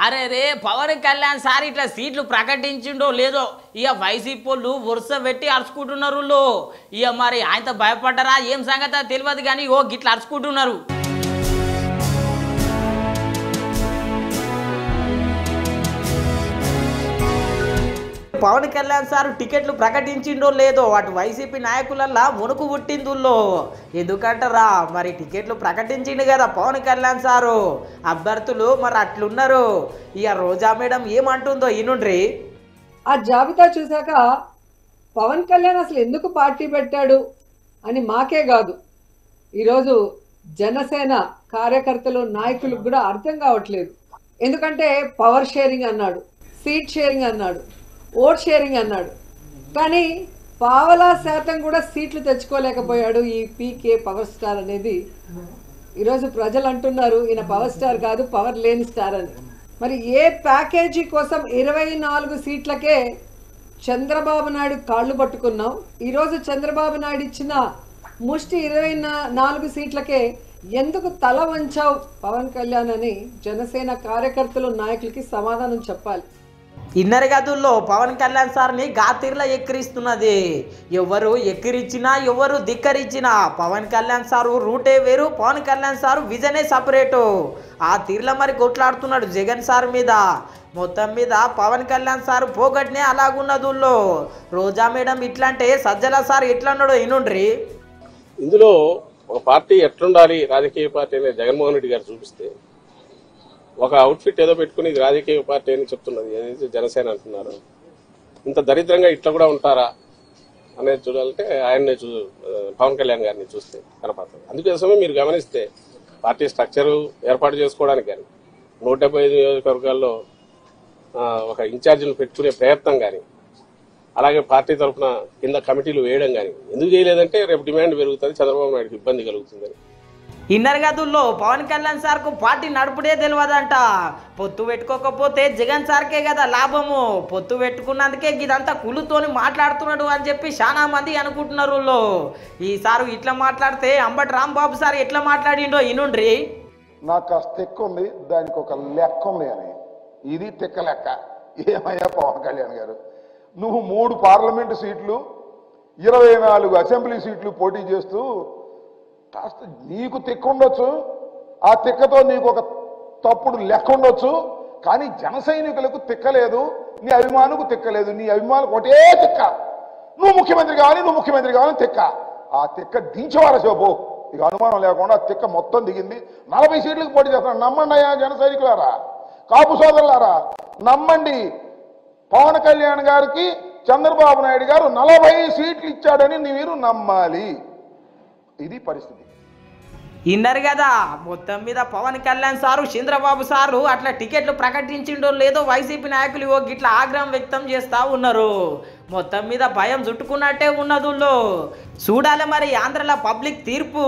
అరే రే పవన్ కళ్యాణ్ సార్ ఇట్లా సీట్లు ప్రకటించిండో లేదో ఇక వైసీపీ వాళ్ళు వరుస పెట్టి అరుచుకుంటున్నారు. ఇక మరి ఆయనతో భయపడ్డారా ఏం సంగతి తెలియదు కానీ ఓ గిట్లా అరుచుకుంటున్నారు. పవన్ కళ్యాణ్ సార్ టికెట్లు ప్రకటించిండో లేదో అటు వైసీపీ నాయకులల్లా వణుకు పుట్టిందుల్లో. ఎందుకంటారా మరి టికెట్లు ప్రకటించిండు కదా పవన్ కళ్యాణ్ సారు, అభ్యర్థులు మరి అట్లున్నారు. ఇక రోజా మేడం ఏమంటుందో ఈనుండ్రి. ఆ జాబితా చూశాక పవన్ కళ్యాణ్ అసలు ఎందుకు పార్టీ పెట్టాడు అని మాకే కాదు ఈరోజు జనసేన కార్యకర్తలు నాయకులకు కూడా అర్థం కావట్లేదు. ఎందుకంటే పవర్ షేరింగ్ అన్నాడు, సీట్ షేరింగ్ అన్నాడు, ఓట్ షేరింగ్ అన్నాడు, కానీ పావలా శాతం కూడా సీట్లు తెచ్చుకోలేకపోయాడు ఈ పీకే పవర్ స్టార్ అనేది. ఈరోజు ప్రజలు అంటున్నారు ఈయన పవర్ స్టార్ కాదు పవర్ లేని స్టార్ అని. మరి ఏ ప్యాకేజీ కోసం 24 సీట్లకే చంద్రబాబు నాయుడు కాళ్ళు పట్టుకున్నాం. ఈరోజు చంద్రబాబు నాయుడు ఇచ్చిన ముష్టి 24 సీట్లకే ఎందుకు తల వంచావు పవన్ కళ్యాణ్ అని జనసేన కార్యకర్తలు నాయకులకి సమాధానం చెప్పాలి. ఇన్నర్ గదుల్లో పవన్ కళ్యాణ్ సార్ని గాతిర్లా ఎక్కిరిస్తున్నది. ఎవరు ఎక్కిరిచ్చినా ఎవరు ధిక్కరిచ్చినా పవన్ కళ్యాణ్ సారు రూటే వేరు, పవన్ కళ్యాణ్ సారు విజనే సపరేటు. ఆ తీర్ల మరి కొట్లాడుతున్నాడు జగన్ సార్ మీద. మొత్తం మీద పవన్ కళ్యాణ్ సార్ పోగొట్నే అలాగున్నదుల్లో. రోజా మేడం ఇట్లాంటే సజ్జల సార్ ఎట్లన్నాడో ఇనుండ్రి. ఇందులో ఒక పార్టీ ఎట్లుండాలి రాజకీయ పార్టీ అనేది జగన్మోహన్ రెడ్డి గారు చూపిస్తే ఒక అవుట్ఫిట్ ఏదో పెట్టుకుని ఇది రాజకీయ పార్టీ అని చెప్తున్నది ఏదైతే జనసేన అంటున్నారు. ఇంత దరిద్రంగా ఇట్లా కూడా ఉంటారా అనేది చూడాలంటే ఆయన్ని పవన్ కళ్యాణ్ గారిని చూస్తే కనపడుతుంది. అందుకోసమే మీరు గమనిస్తే పార్టీ స్ట్రక్చరు ఏర్పాటు చేసుకోవడానికి కానీ 175 నియోజకవర్గాల్లో ఒక ఇన్ఛార్జీలు పెట్టుకునే ప్రయత్నం కానీ, అలాగే పార్టీ తరఫున కింద కమిటీలు వేయడం కానీ ఎందుకు చేయలేదంటే రేపు డిమాండ్ పెరుగుతుంది, చంద్రబాబు నాయుడుకి ఇబ్బంది కలుగుతుందని. ఇన్నర్ గదుల్లో పవన్ కళ్యాణ్ సార్కు పార్టీ నడుపుడే తెలియదంట. పొత్తు పెట్టుకోకపోతే జగన్ సార్కే కదా లాభము, పొత్తు పెట్టుకున్నందుకే ఇదంతా కులుతోని మాట్లాడుతున్నాడు అని చెప్పి చాలా మంది అనుకుంటున్నారు. ఈసారి ఇట్లా మాట్లాడితే అంబటి రాంబాబు సార్ ఎట్లా మాట్లాడిండో ఇనుండ్రి. నాకు కాస్త తెక్క ఉంది, దానికి ఒక లెక్క ఉంది అని. ఇది తెక్క లెక్క. ఏమయ్యా పవన్ కళ్యాణ్ గారు, నువ్వు 3 పార్లమెంటు సీట్లు 24 అసెంబ్లీ సీట్లు పోటీ చేస్తూ కాస్త నీకు తెక్క ఉండొచ్చు, ఆ తెక్కతో నీకు ఒక తప్పుడు లెక్క ఉండొచ్చు, కానీ జన సైనికులకు తెక్కలేదు, నీ అభిమానులకు తెక్కలేదు. నీ అభిమానులకు ఒకటే తెక్క, నువ్వు ముఖ్యమంత్రి కావాలి, నువ్వు ముఖ్యమంత్రి కావాలని తెక్క. ఆ తెక్క దించేవారా చెప్పు, ఇక అనుమానం లేకుండా ఆ తెక్క మొత్తం దిగింది. 40 సీట్లకు పోటీ చేస్తున్నాడు. నమ్మండి అయ్యా జన సైనికులారా, కాపు సోదరులారా, నమ్మండి. పవన్ కళ్యాణ్ గారికి చంద్రబాబు నాయుడు గారు 40 సీట్లు ఇచ్చాడని మీరు నమ్మాలి. ఇది పరిస్థితి. ఇన్నర్ కదా మొత్తం మీద పవన్ కళ్యాణ్ సారు చంద్రబాబు సారు అట్లా టికెట్లు ప్రకటించిండో లేదో వైసీపీ నాయకులు గిట్లా ఆగ్రహం వ్యక్తం చేస్తూ ఉన్నారు. మొత్తం మీద భయం చుట్టుకున్నట్టే ఉన్నదుల్లో. చూడాలి మరి ఆంధ్రలో పబ్లిక్ తీర్పు.